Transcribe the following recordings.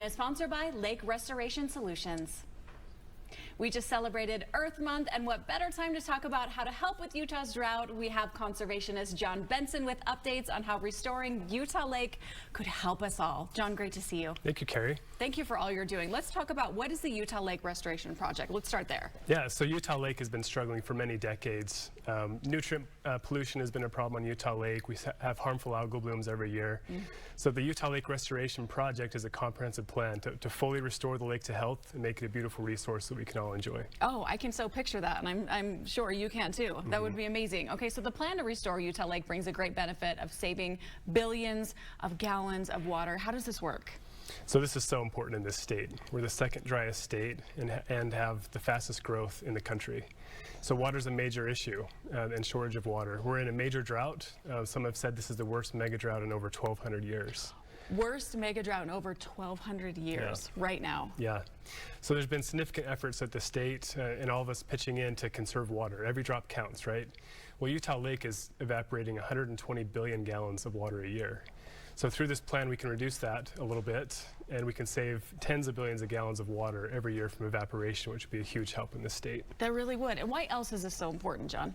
Sponsored by Lake Restoration Solutions. We just celebrated Earth Month, and what better time to talk about how to help with Utah's drought? We have conservationist John Benson with updates on how restoring Utah Lake could help us all. John, great to see you. Thank you, Carrie. Thank you for all you're doing. Let's talk about what is the Utah Lake Restoration Project. Let's start there. Yeah, so Utah Lake has been struggling for many decades. Nutrient pollution has been a problem on Utah Lake. We have harmful algal blooms every year. So the Utah Lake Restoration Project is a comprehensive plan to fully restore the lake to health and make it a beautiful resource that we can all enjoy. Oh, I can so picture that, and I'm sure you can too. That would be amazing. Okay, so the plan to restore Utah Lake brings a great benefit of saving billions of gallons of water. How does this work? So this is so important in this state. We're the second driest state and have the fastest growth in the country. So water is a major issue and shortage of water. We're in a major drought. Some have said this is the worst mega drought in over 1,200 years. Worst mega drought in over 1,200 years right now. Yeah. So there's been significant efforts at the state and all of us pitching in to conserve water. Every drop counts, right? Well, Utah Lake is evaporating 120 billion gallons of water a year. So through this plan, we can reduce that a little bit, and we can save tens of billions of gallons of water every year from evaporation, which would be a huge help in this state. That really would. And why else is this so important, John?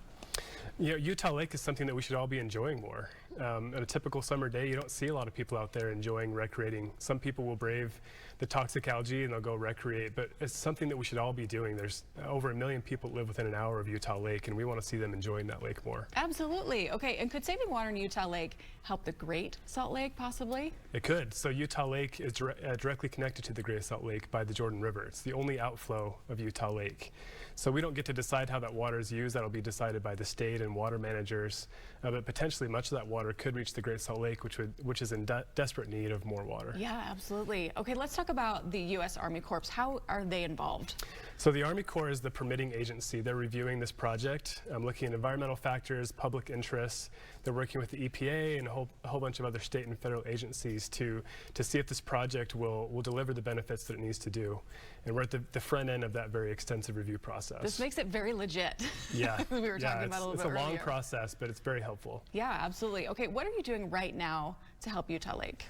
You know, Utah Lake is something that we should all be enjoying more. On a typical summer day, you don't see a lot of people out there enjoying recreating. Some people will brave the toxic algae and they'll go recreate, but it's something that we should all be doing. There's over 1 million people that live within an hour of Utah Lake, and we want to see them enjoying that lake more. Absolutely. Okay, and could saving water in Utah Lake help the Great Salt Lake, possibly? It could. So Utah Lake is directly connected to the Great Salt Lake by the Jordan River. It's the only outflow of Utah Lake. So we don't get to decide how that water is used. That'll be decided by the state and water managers. But potentially much of that water could reach the Great Salt Lake, which is in desperate need of more water. Yeah, absolutely. Okay, let's talk about the U.S. Army Corps. How are they involved? So the Army Corps is the permitting agency. They're reviewing this project, looking at environmental factors, public interests. They're working with the EPA and a whole bunch of other state and federal agencies to see if this project will deliver the benefits that it needs to do. And we're at the front end of that very extensive review process. This makes it very legit. Yeah. We were talking about a little bit earlier. It's a long process, but it's very helpful. Yeah, absolutely. Okay, what are you doing right now to help Utah Lake?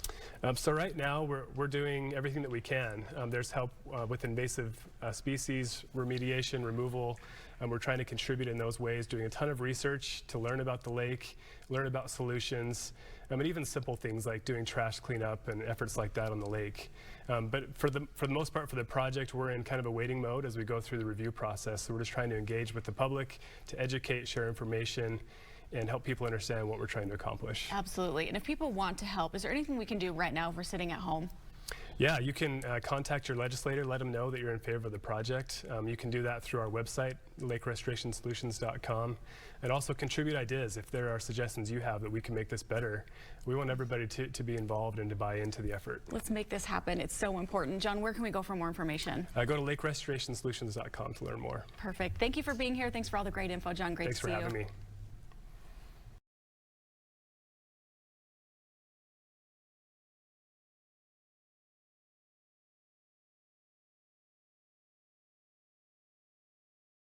So right now we're doing everything that we can. There's help with invasive species remediation, removal. We're trying to contribute in those ways, doing a ton of research to learn about the lake, learn about solutions, and even simple things like doing trash cleanup and efforts like that on the lake. But for the most part, for the project, we're in kind of a waiting mode as we go through the review process. So we're just trying to engage with the public, to educate, share information, and help people understand what we're trying to accomplish. Absolutely. And if people want to help, is there anything we can do right now if we're sitting at home? Yeah, you can contact your legislator, let them know that you're in favor of the project. You can do that through our website, lakerestorationsolutions.com, and also contribute ideas. If there are suggestions you have that we can make this better, we want everybody to be involved and to buy into the effort. Let's make this happen. It's so important. John, where can we go for more information? Go to lakerestorationsolutions.com to learn more. Perfect. Thank you for being here. Thanks for all the great info, John. Great to see you. Thanks for having me.